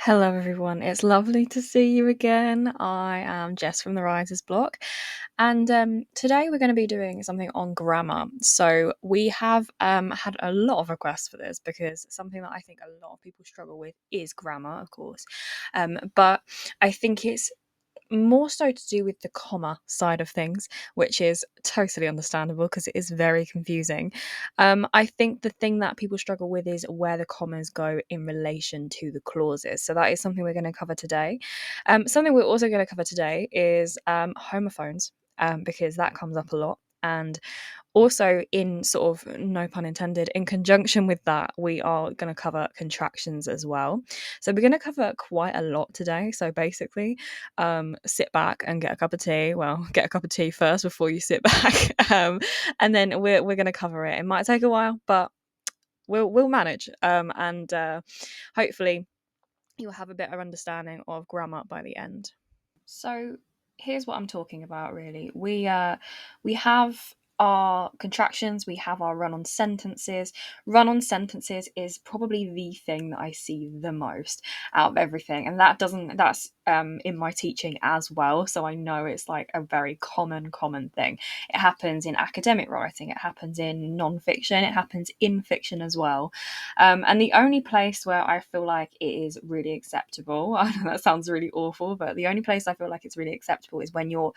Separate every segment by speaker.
Speaker 1: Hello, everyone. It's lovely to see you again. I am Jess from the Writer's Block, and today we're going to be doing something on grammar. So, we have had a lot of requests for this because something that I think a lot of people struggle with is grammar, of course. But I think it's more so to do with the comma side of things, which is totally understandable because it is very confusing. I think the thing that people struggle with is where the commas go in relation to the clauses. So that is something we're going to cover today. Something we're also going to cover today is homophones, because that comes up a lot. And also, in sort of, no pun intended, in conjunction with that, we are going to cover contractions as well. So we're going to cover quite a lot today. So basically, sit back and get a cup of tea. Well, get a cup of tea first before you sit back, and then we're going to cover it. It might take a while, but we'll manage. And hopefully, you'll have a better understanding of grammar by the end. So here's what I'm talking about really. We have our contractions, we have our run on sentences. Run on sentences is probably the thing that I see the most out of everything. And that's in my teaching as well. So I know it's like a very common thing. It happens in academic writing, it happens in non-fiction, it happens in fiction as well. And the only place where I feel like it is really acceptable, I know that sounds really awful, but the only place I feel like it's really acceptable is when you're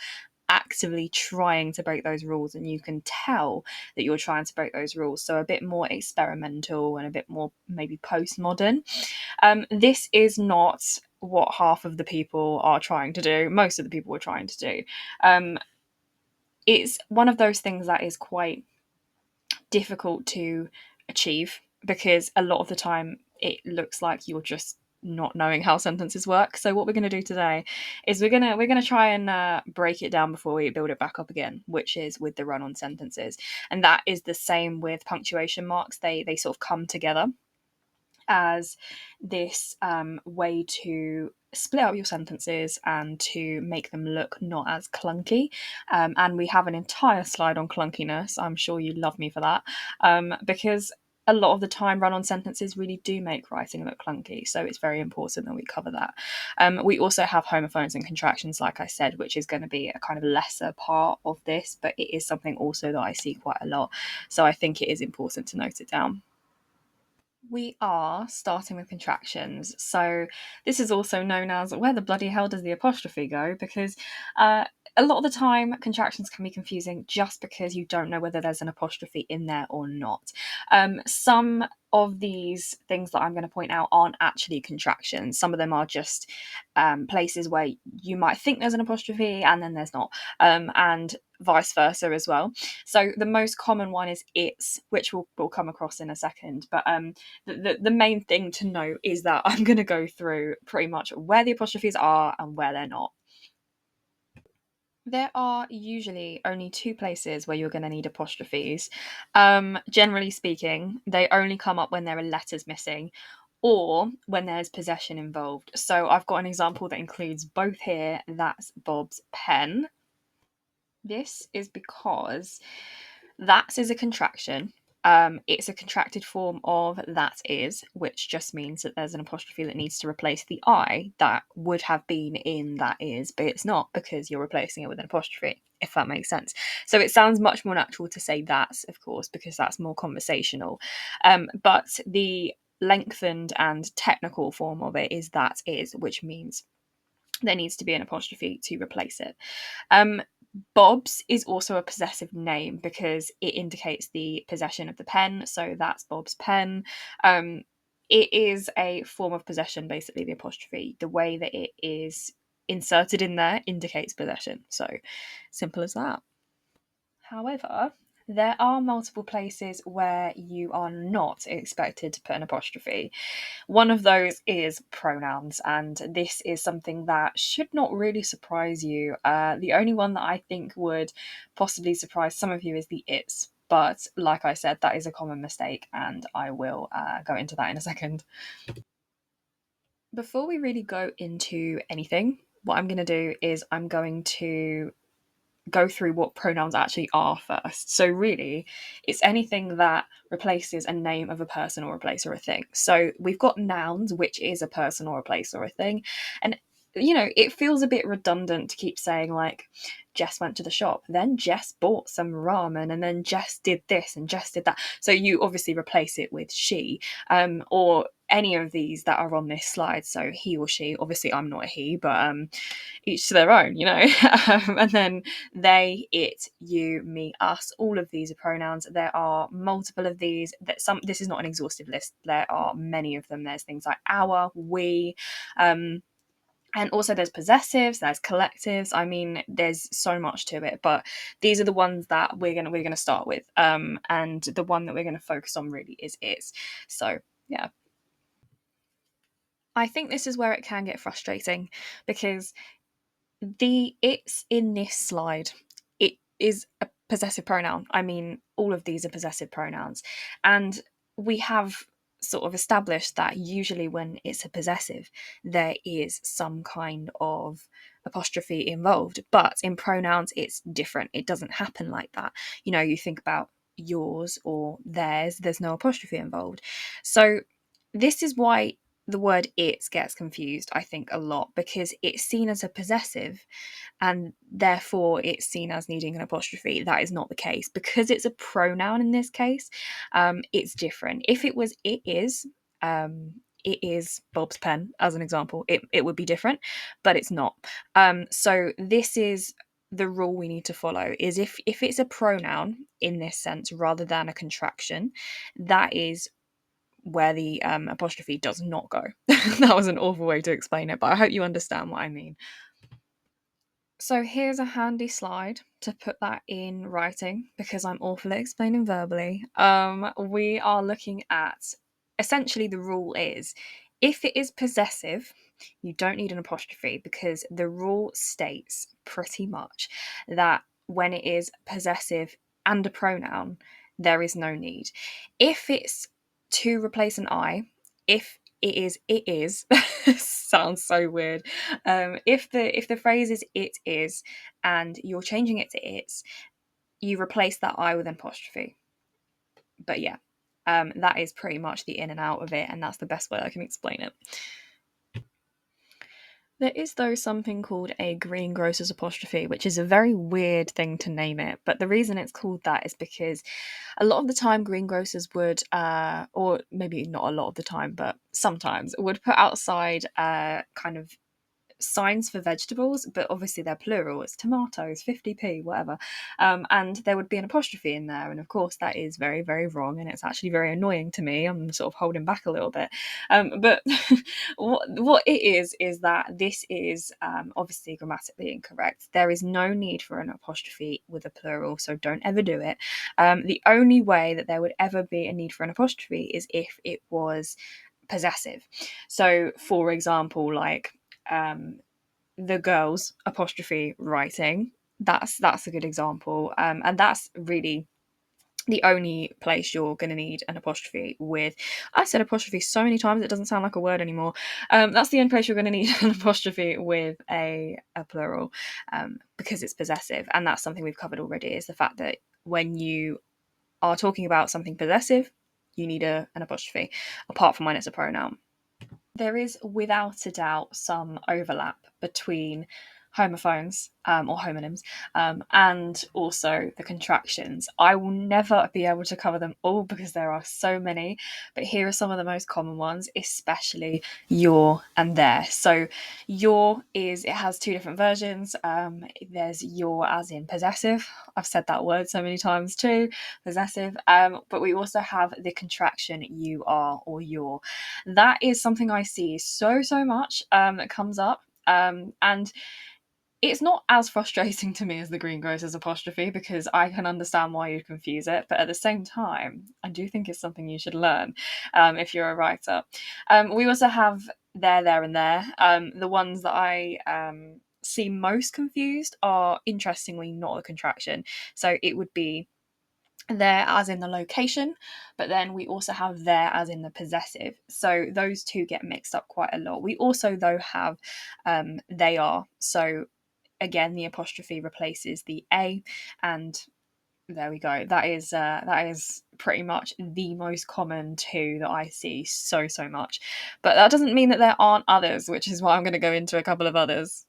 Speaker 1: actively trying to break those rules and you can tell that you're trying to break those rules. So a bit more experimental and a bit more maybe postmodern. This is not what half of the people are trying to do, most of the people are trying to do. It's one of those things that is quite difficult to achieve because a lot of the time it looks like you're just not knowing how sentences work. So what we're going to do today is we're going to try and break it down before we build it back up again, which is with the run on sentences. And that is the same with punctuation marks. They sort of come together as this way to split up your sentences and to make them look not as clunky. And we have an entire slide on clunkiness. I'm sure you love me for that, because a lot of the time run on sentences really do make writing look clunky. So it's very important that we cover that. We also have homophones and contractions, like I said, which is going to be a kind of lesser part of this, but it is something also that I see quite a lot. So I think it is important to note it down. We are starting with contractions. So this is also known as where the bloody hell does the apostrophe go? Because a lot of the time contractions can be confusing just because you don't know whether there's an apostrophe in there or not. Some of these things that I'm going to point out aren't actually contractions. Some of them are just places where you might think there's an apostrophe and then there's not, and vice versa as well. So the most common one is it's, which we'll come across in a second. But the main thing to note is that I'm going to go through pretty much where the apostrophes are and where they're not. There are usually only two places where you're going to need apostrophes. Generally speaking, they only come up when there are letters missing or when there's possession involved. So I've got an example that includes both here. That's Bob's pen. This is because that is a contraction. It's a contracted form of that is, which just means that there's an apostrophe that needs to replace the I that would have been in that is, but it's not because you're replacing it with an apostrophe, if that makes sense. So it sounds much more natural to say that's, of course, because that's more conversational. But the lengthened and technical form of it is that is, which means there needs to be an apostrophe to replace it. Bob's is also a possessive name because it indicates the possession of the pen. So that's Bob's pen. It is a form of possession, basically, the apostrophe. The way that it is inserted in there indicates possession. So simple as that. However, there are multiple places where you are not expected to put an apostrophe. One of those is pronouns, and this is something that should not really surprise you. The only one that I think would possibly surprise some of you is the it's. But like I said, that is a common mistake, and I will go into that in a second. Before we really go into anything, what I'm going to do is I'm going to go through what pronouns actually are first. So really, it's anything that replaces a name of a person or a place or a thing. So we've got nouns, which is a person or a place or a thing. And it feels a bit redundant to keep saying like Jess went to the shop, then Jess bought some ramen, and then Jess did this and Jess did that. So you obviously replace it with she, or any of these that are on this slide. So he or she, obviously I'm not a he, but each to their own, and then they, it, you, me, us, all of these are pronouns. There are multiple of these. This is not an exhaustive list. There are many of them. There's things like our, we, and also there's possessives, there's collectives. I mean, there's so much to it, but these are the ones that we're gonna start with. And the one that we're gonna focus on really is is. So yeah. I think this is where it can get frustrating because the it's in this slide, it is a possessive pronoun. I mean, all of these are possessive pronouns. And we have sort of established that usually when it's a possessive, there is some kind of apostrophe involved. But in pronouns, it's different. It doesn't happen like that. You think about yours or theirs, there's no apostrophe involved. So this is why the word it gets confused, I think, a lot, because it's seen as a possessive and therefore it's seen as needing an apostrophe. That is not the case. Because it's a pronoun in this case, it's different. If it was it is Bob's pen, as an example, it would be different, but it's not. So this is the rule we need to follow, is if it's a pronoun in this sense rather than a contraction, that is where the apostrophe does not go. That was an awful way to explain it, but I hope you understand what I mean. So here's a handy slide to put that in writing because I'm awful at explaining verbally. We are looking at, essentially the rule is, if it is possessive, you don't need an apostrophe because the rule states pretty much that when it is possessive and a pronoun, there is no need. If it's to replace an I, if it is sounds so weird. If the phrase is it is and you're changing it to its, you replace that I with an apostrophe. But yeah, that is pretty much the in and out of it, and that's the best way I can explain it. There is, though, something called a greengrocer's apostrophe, which is a very weird thing to name it. But the reason it's called that is because a lot of the time greengrocers would, or maybe not a lot of the time, but sometimes, would put outside kind of signs for vegetables, but obviously they're plural. It's tomatoes, 50p, whatever. And there would be an apostrophe in there. And of course, that is very, very wrong. And it's actually very annoying to me. I'm sort of holding back a little bit. But what it is that this is obviously grammatically incorrect. There is no need for an apostrophe with a plural, so don't ever do it. The only way that there would ever be a need for an apostrophe is if it was possessive. So, for example, like the girls apostrophe writing, that's a good example, and that's really the only place you're going to need an apostrophe with. I said apostrophe so many times it doesn't sound like a word anymore. That's the only place you're going to need an apostrophe with a plural, because it's possessive, and that's something we've covered already, is the fact that when you are talking about something possessive, you need an apostrophe, apart from when it's a pronoun. There is without a doubt some overlap between homophones, or homonyms, and also the contractions. I will never be able to cover them all because there are so many, but here are some of the most common ones, especially your and their. So your it has two different versions. There's your as in possessive. I've said that word so many times too, possessive. But we also have the contraction you are or your. That is something I see so much that comes up. And it's not as frustrating to me as the greengrocer's apostrophe because I can understand why you'd confuse it, but at the same time, I do think it's something you should learn if you're a writer. We also have there, and there. The ones that I see most confused are, interestingly, not a contraction. So it would be there as in the location, but then we also have there as in the possessive. So those two get mixed up quite a lot. We also, though, have they are. So again, the apostrophe replaces the A, and there we go. That is pretty much the most common two that I see so much. But that doesn't mean that there aren't others, which is why I'm going to go into a couple of others.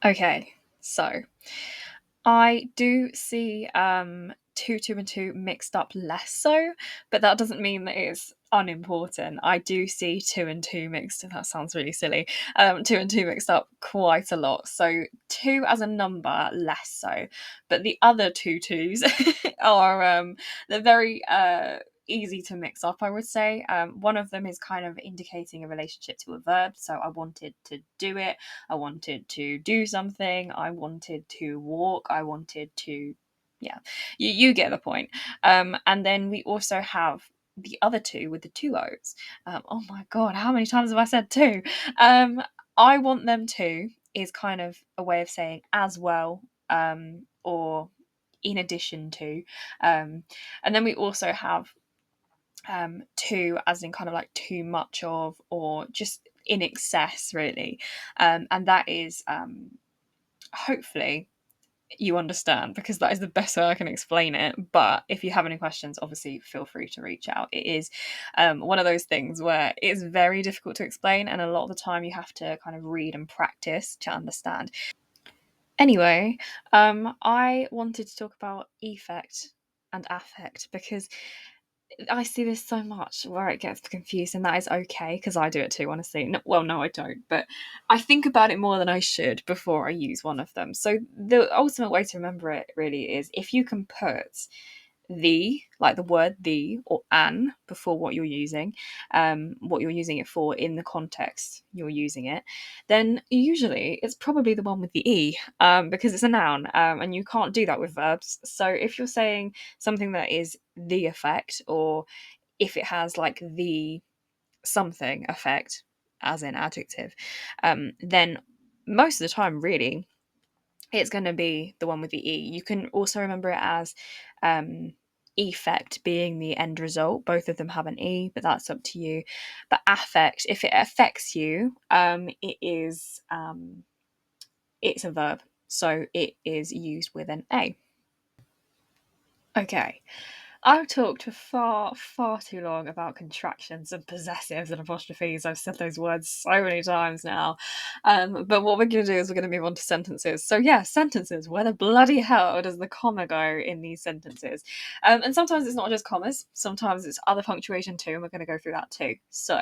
Speaker 1: Okay, so I do see two and two mixed up less so, but that doesn't mean that it's unimportant. I do see two and two mixed. That sounds really silly. Two and two mixed up quite a lot. So two as a number less so, but the other two twos are they're very easy to mix up, I would say. One of them is kind of indicating a relationship to a verb. So I wanted to do it. I wanted to do something. I wanted to walk. I wanted to, yeah, you get the point. And then we also have the other two with the two O's. Oh my God, how many times have I said two? I want them to is kind of a way of saying as well, or in addition to. And then we also have too, as in kind of like too much of, or just in excess, really. And that is hopefully you understand, because that is the best way I can explain it. But if you have any questions, obviously feel free to reach out. It is one of those things where it is very difficult to explain, and a lot of the time you have to kind of read and practice to understand. Anyway, I wanted to talk about effect and affect, because I see this so much where it gets confused, and that is okay, because I do it too, honestly. No, well, no, I don't, but I think about it more than I should before I use one of them. So the ultimate way to remember it really is if you can put the, like the word the or an before what you're using it for in the context you're using it, then usually it's probably the one with the e, because it's a noun, and you can't do that with verbs. So if you're saying something that is the effect, or if it has like the something effect, as in adjective, then most of the time, really, it's going to be the one with the E. You can also remember it as effect being the end result. Both of them have an E, but that's up to you. But affect, if it affects you, it's a verb. So it is used with an A. Okay, I've talked for far too long about contractions and possessives and apostrophes. I've said those words so many times now. But what we're going to do is we're going to move on to sentences. So, yeah, sentences. Where the bloody hell does the comma go in these sentences? And sometimes it's not just commas, sometimes it's other punctuation too, and we're going to go through that too. So,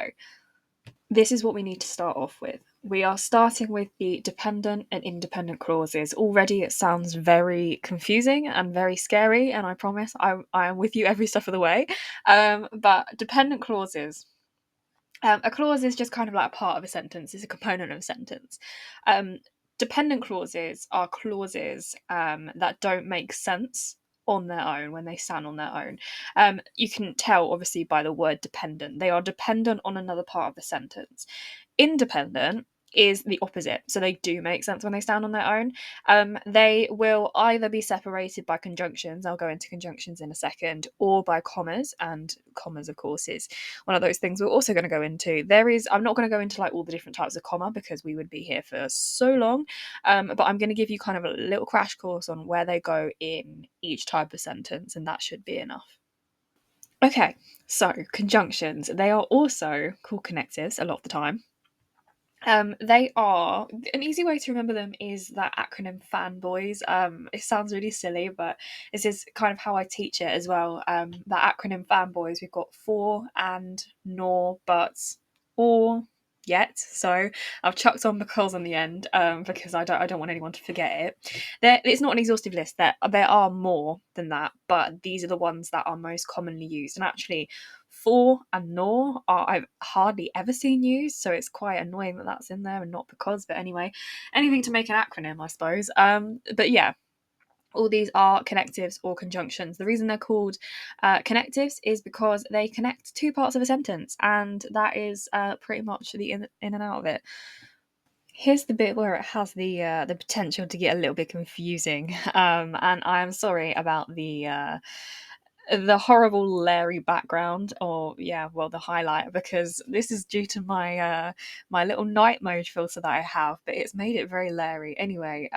Speaker 1: this is what we need to start off with. We are starting with the dependent and independent clauses. Already it sounds very confusing and very scary, and I promise I am with you every step of the way. But dependent clauses. A clause is just kind of like a part of a sentence, it's a component of a sentence. Dependent clauses are clauses that don't make sense on their own when they stand on their own. You can tell, obviously, by the word dependent. They are dependent on another part of the sentence. Independent is the opposite. So they do make sense when they stand on their own. They will either be separated by conjunctions, I'll go into conjunctions in a second, or by commas, and commas, of course, is one of those things we're also going to go into. I'm not going to go into like all the different types of comma because we would be here for so long, but I'm going to give you kind of a little crash course on where they go in each type of sentence, and that should be enough. Okay, so conjunctions. They are also called connectives a lot of the time. They are, an easy way to remember them is that acronym fanboys. It sounds really silly, but this is kind of how I teach it as well. That acronym fanboys, we've got for, and, nor, but, or, yet. So I've chucked on because on the end, because I don't want anyone to forget it. It's not an exhaustive list. There are more than that, but these are the ones that are most commonly used. And actually, for and nor I've hardly ever seen used, so it's quite annoying that that's in there and not because. But anyway, anything to make an acronym, I suppose. But yeah, all these are connectives or conjunctions. The reason they're called connectives is because they connect two parts of a sentence, and that is pretty much the in and out of it. Here's the bit where it has the potential to get a little bit confusing, and I am sorry about the horrible Larry background, or yeah, well, the highlight, because this is due to my little night mode filter that I have, but it's made it very Larry. Anyway,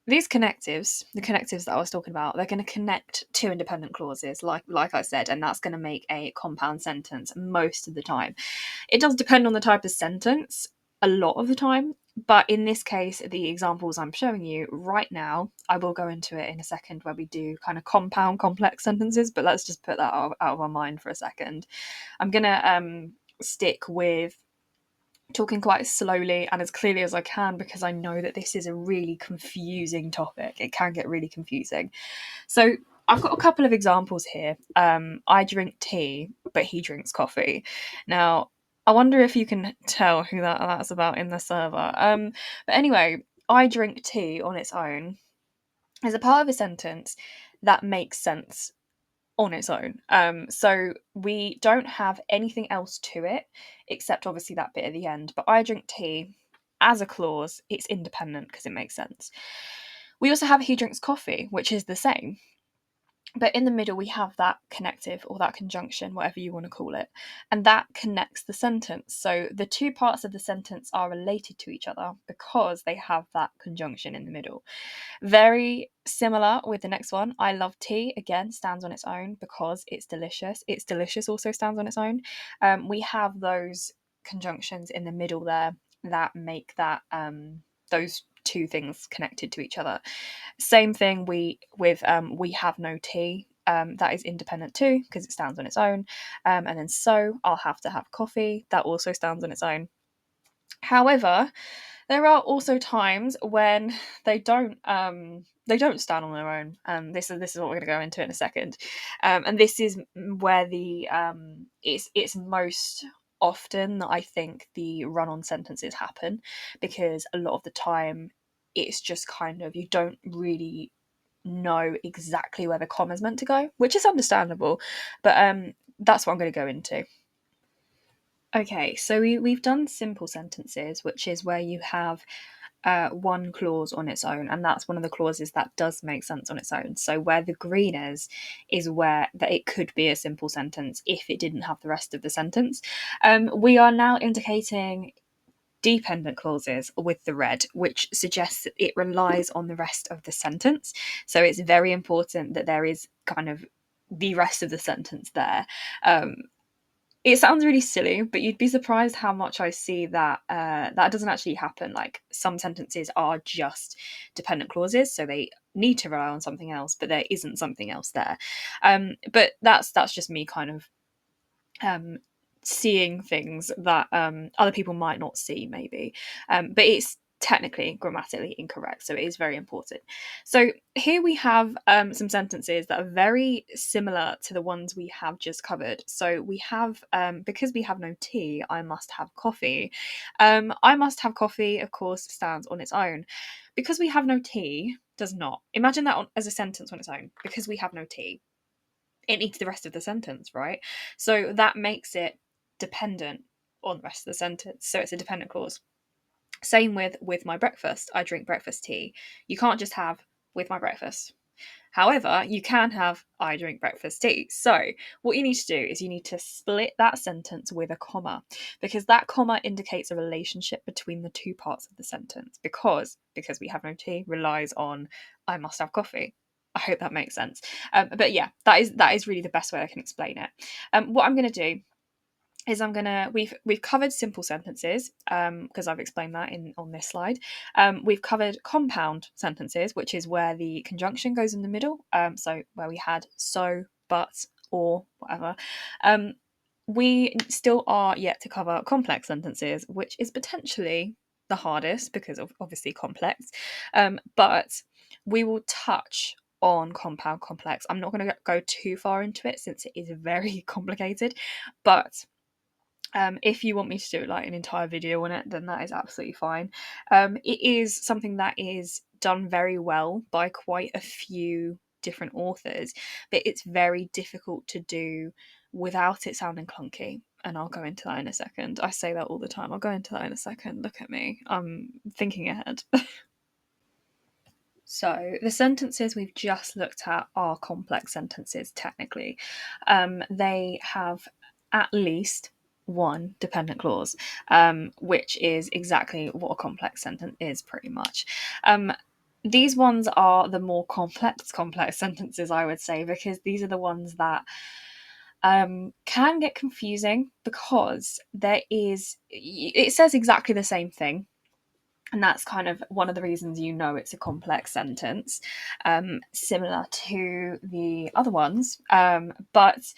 Speaker 1: these connectives, the connectives that I was talking about, they're going to connect two independent clauses, like I said, and that's going to make a compound sentence most of the time. It does depend on the type of sentence a lot of the time, but in this case, the examples I'm showing you right now, I will go into it in a second where we do kind of compound complex sentences, but let's just put that out of our mind for a second. I'm going to stick with talking quite slowly and as clearly as I can, because I know that this is a really confusing topic. It can get really confusing. So I've got a couple of examples here. I drink tea, but he drinks coffee. Now, I wonder if you can tell who that's about in the server. But anyway, I drink tea on its own is a part of a sentence that makes sense on its own. So we don't have anything else to it except obviously that bit at the end. But I drink tea as a clause, it's independent because it makes sense. We also have he drinks coffee, which is the same. But in the middle, we have that connective or that conjunction, whatever you want to call it, and that connects the sentence. So the two parts of the sentence are related to each other because they have that conjunction in the middle. Very similar with the next one. I love tea, again, stands on its own because it's delicious. It's delicious also stands on its own. We have those conjunctions in the middle there that make that those two things connected to each other. Same thing we have no tea. That is independent too because it stands on its own. And then so I'll have to have coffee. That also stands on its own. However, there are also times when they don't stand on their own, and this is what we're going to go into in a second. And this is where the it's most often that I think the run-on sentences happen, because a lot of the time it's just kind of you don't really know exactly where the comma's meant to go, which is understandable, but that's what I'm going to go into. Okay, so we've done simple sentences, which is where you have one clause on its own, and that's one of the clauses that does make sense on its own. So where the green is where that it could be a simple sentence if it didn't have the rest of the sentence. We are now indicating dependent clauses with the red, which suggests that it relies on the rest of the sentence. So it's very important that there is kind of the rest of the sentence there. It sounds really silly, but you'd be surprised how much I see that that doesn't actually happen. Like some sentences are just dependent clauses, so they need to rely on something else, but there isn't something else there. But that's just me kind of um, seeing things that other people might not see, maybe. But it's technically grammatically incorrect, so it is very important. So here we have some sentences that are very similar to the ones we have just covered. So we have because we have no tea, I must have coffee. I must have coffee, of course, stands on its own. Because we have no tea does not. Imagine that as a sentence on its own. Because we have no tea, it needs the rest of the sentence, right? So that makes it dependent on the rest of the sentence. So it's a dependent clause. Same with my breakfast. I drink breakfast tea. You can't just have with my breakfast. However, you can have I drink breakfast tea. So what you need to do is you need to split that sentence with a comma, because that comma indicates a relationship between the two parts of the sentence, because we have no tea relies on I must have coffee. I hope that makes sense. But yeah, that is really the best way I can explain it. What I'm going to do is we've covered simple sentences because I've explained that in on this slide. We've covered compound sentences, which is where the conjunction goes in the middle. So where we had so, but, or whatever. We still are yet to cover complex sentences, which is potentially the hardest because of obviously complex. But we will touch on compound complex. I'm not going to go too far into it since it is very complicated, but if you want me to do like an entire video on it, then that is absolutely fine. It is something that is done very well by quite a few different authors, but it's very difficult to do without it sounding clunky. And I'll go into that in a second. I say that all the time. I'll go into that in a second. Look at me. I'm thinking ahead. So the sentences we've just looked at are complex sentences, technically. They have at least one dependent clause, which is exactly what a complex sentence is, pretty much. These ones are the more complex sentences, I would say, because these are the ones that can get confusing because it says exactly the same thing, and that's kind of one of the reasons it's a complex sentence, similar to the other ones. But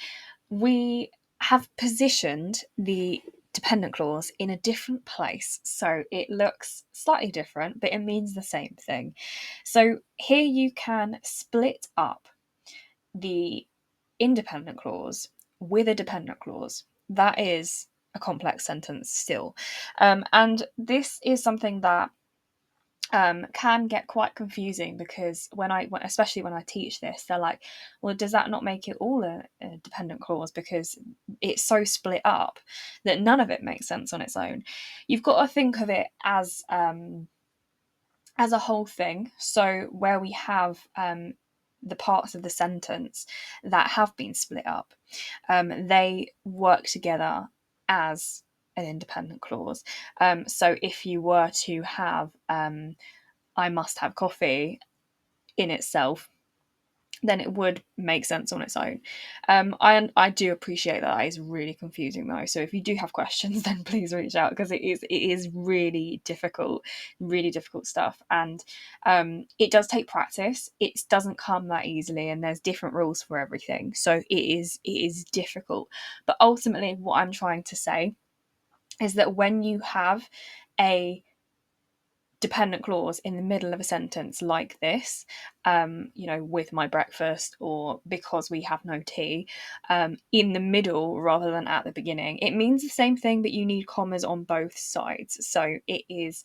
Speaker 1: we have positioned the dependent clause in a different place. So it looks slightly different, but it means the same thing. So here you can split up the independent clause with a dependent clause. That is a complex sentence still. And this is something that can get quite confusing because especially when I teach this, they're like, well, does that not make it all a dependent clause because it's so split up that none of it makes sense on its own? You've got to think of it as a whole thing. So where we have the parts of the sentence that have been split up, they work together as an independent clause. So if you were to have I must have coffee in itself, then it would make sense on its own. I do appreciate that is really confusing though. So if you do have questions, then please reach out because it is really difficult stuff, and it does take practice. It doesn't come that easily, and there's different rules for everything. So it is difficult, but ultimately, what I'm trying to say is that when you have a dependent clause in the middle of a sentence like this, with my breakfast or because we have no tea, in the middle rather than at the beginning, it means the same thing, but you need commas on both sides. So it is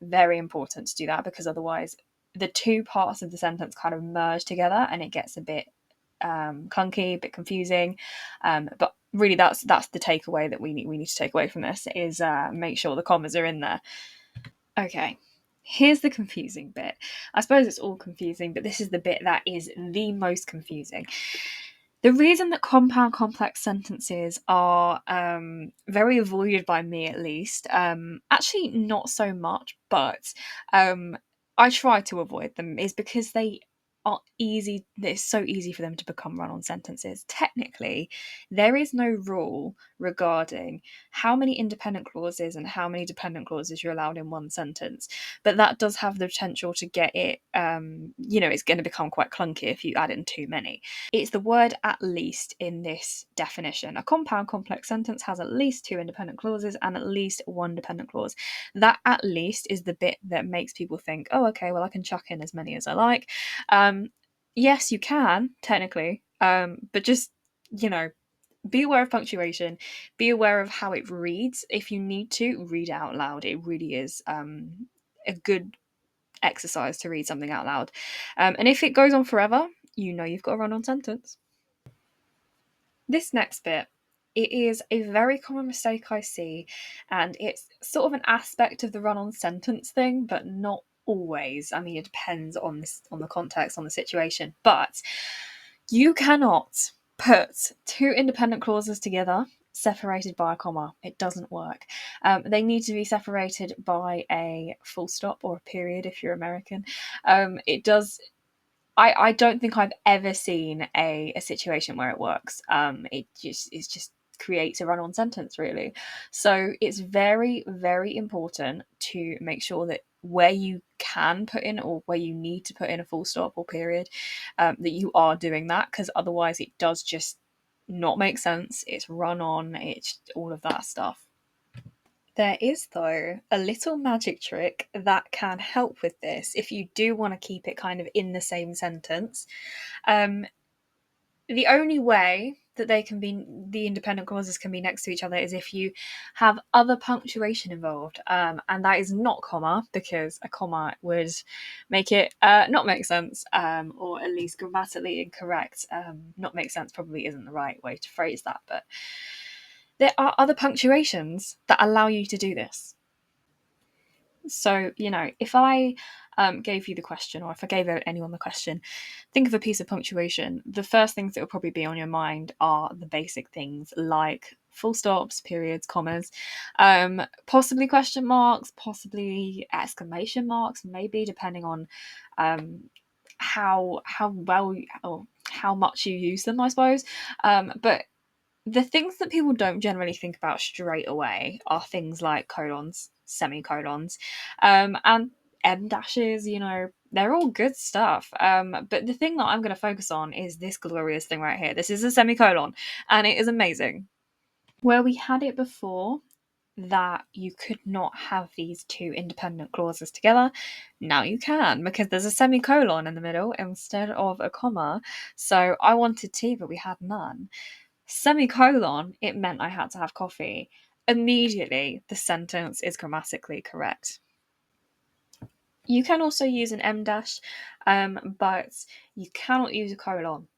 Speaker 1: very important to do that because otherwise the two parts of the sentence kind of merge together and it gets a bit clunky, a bit confusing. But really, that's the takeaway that we need to take away from this is make sure the commas are in there. Okay, here's the confusing bit. I suppose it's all confusing, but this is the bit that is the most confusing. The reason that compound complex sentences are very avoided by me, at least, actually not so much, but I try to avoid them, is because they are easy. It's so easy for them to become run-on sentences. Technically, there is no rule regarding how many independent clauses and how many dependent clauses you're allowed in one sentence, but that does have the potential to get it. It's going to become quite clunky if you add in too many. It's the word at least in this definition. A compound complex sentence has at least two independent clauses and at least one dependent clause. That at least is the bit that makes people think, oh, okay, well, I can chuck in as many as I like. Yes, you can, technically, but just, be aware of punctuation, be aware of how it reads. If you need to, read it out loud. It really is a good exercise to read something out loud. And if it goes on forever, you've got a run-on sentence. This next bit, it is a very common mistake I see, and it's sort of an aspect of the run-on sentence thing, but not always. I mean, it depends on the context, on the situation. But you cannot put two independent clauses together separated by a comma. It doesn't work. They need to be separated by a full stop or a period if you're American. It does. I don't think I've ever seen a situation where it works. It just creates a run-on sentence, really. So it's very, very important to make sure that where you can put in or where you need to put in a full stop or period, that you are doing that, because otherwise it does just not make sense. It's run on, it's all of that stuff. There is, though, a little magic trick that can help with this if you do want to keep it kind of in the same sentence. Um, the only way that the independent clauses can be next to each other is if you have other punctuation involved, and that is not comma, because a comma would make it not make sense, or at least grammatically incorrect. Not make sense probably isn't the right way to phrase that, but there are other punctuations that allow you to do this. So, if I gave you the question, or if I gave anyone the question, think of a piece of punctuation. The first things that will probably be on your mind are the basic things like full stops, periods, commas, possibly question marks, possibly exclamation marks, maybe depending on how well or how much you use them, I suppose. But the things that people don't generally think about straight away are things like colons, semicolons, and M dashes. They're all good stuff. But the thing that I'm going to focus on is this glorious thing right here. This is a semicolon, and it is amazing. Where we had it before, that you could not have these two independent clauses together. Now you can, because there's a semicolon in the middle instead of a comma. So I wanted tea, but we had none. Semicolon, it meant I had to have coffee. Immediately, the sentence is grammatically correct. You can also use an M dash, but you cannot use a colon.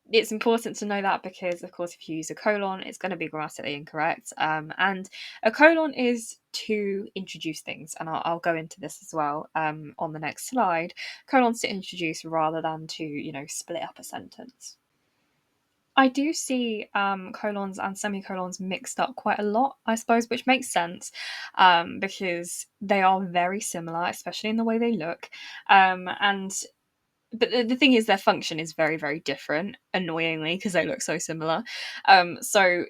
Speaker 1: It's important to know that because, of course, if you use a colon, it's going to be grammatically incorrect. And a colon is to introduce things, and I'll go into this as well on the next slide. Colons to introduce rather than to, split up a sentence. I do see colons and semicolons mixed up quite a lot, I suppose, which makes sense because they are very similar, especially in the way they look. But the thing is, their function is very, very different, annoyingly, because they look so similar. So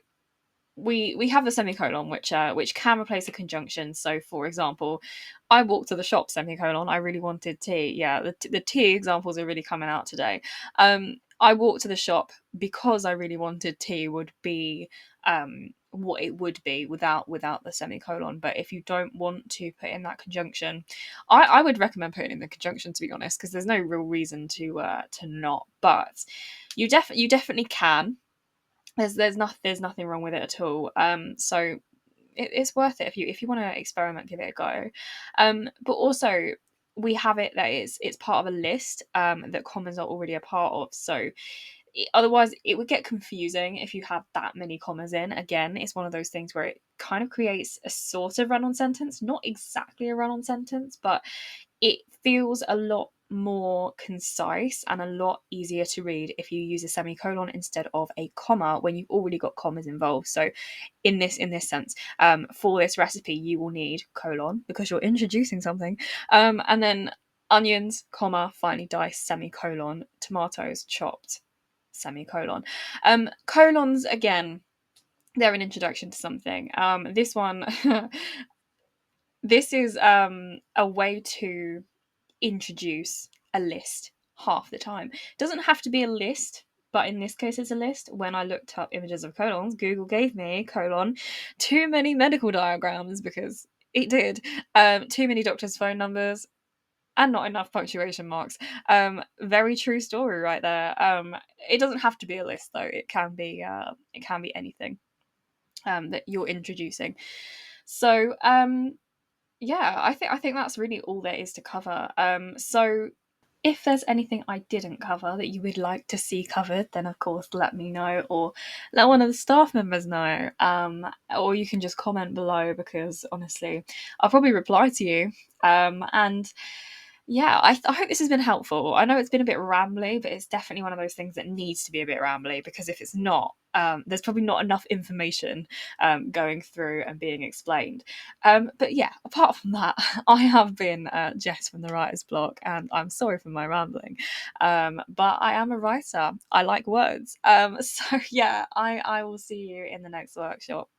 Speaker 1: we have the semicolon, which can replace a conjunction. So, for example, I walked to the shop, semicolon. I really wanted tea. Yeah, the tea examples are really coming out today. I walked to the shop because I really wanted tea would be what it would be without the semicolon. But if you don't want to put in that conjunction, I would recommend putting in the conjunction, to be honest, because there's no real reason to not. But you definitely can. There's nothing wrong with it at all. So it's worth it if you want to experiment, give it a go. But also we have it that it's part of a list that commas are already a part of. So otherwise it would get confusing if you have that many commas in. Again, it's one of those things where it kind of creates a sort of run-on sentence, not exactly a run-on sentence, but it feels a lot more concise and a lot easier to read if you use a semicolon instead of a comma when you've already got commas involved. So in this sense, for this recipe you will need colon because you're introducing something, and then onions, comma, finely diced, semicolon, tomatoes chopped, semicolon. Colons, again, they're an introduction to something. This one this is a way to introduce a list half the time. It doesn't have to be a list, but in this case it's a list. When I looked up images of colons, Google gave me colon too many medical diagrams, because it did. Too many doctors' phone numbers and not enough punctuation marks. Very true story right there. It doesn't have to be a list though. It can be anything that you're introducing. So yeah, I think that's really all there is to cover. So if there's anything I didn't cover that you would like to see covered, then of course let me know, or let one of the staff members know. Or you can just comment below, because honestly, I'll probably reply to you. And yeah, I hope this has been helpful. I know it's been a bit rambly, but it's definitely one of those things that needs to be a bit rambly, because if it's not, there's probably not enough information going through and being explained. But yeah, apart from that, I have been Jess from the Writer's Block, and I'm sorry for my rambling. But I am a writer. I like words. So yeah, I will see you in the next workshop.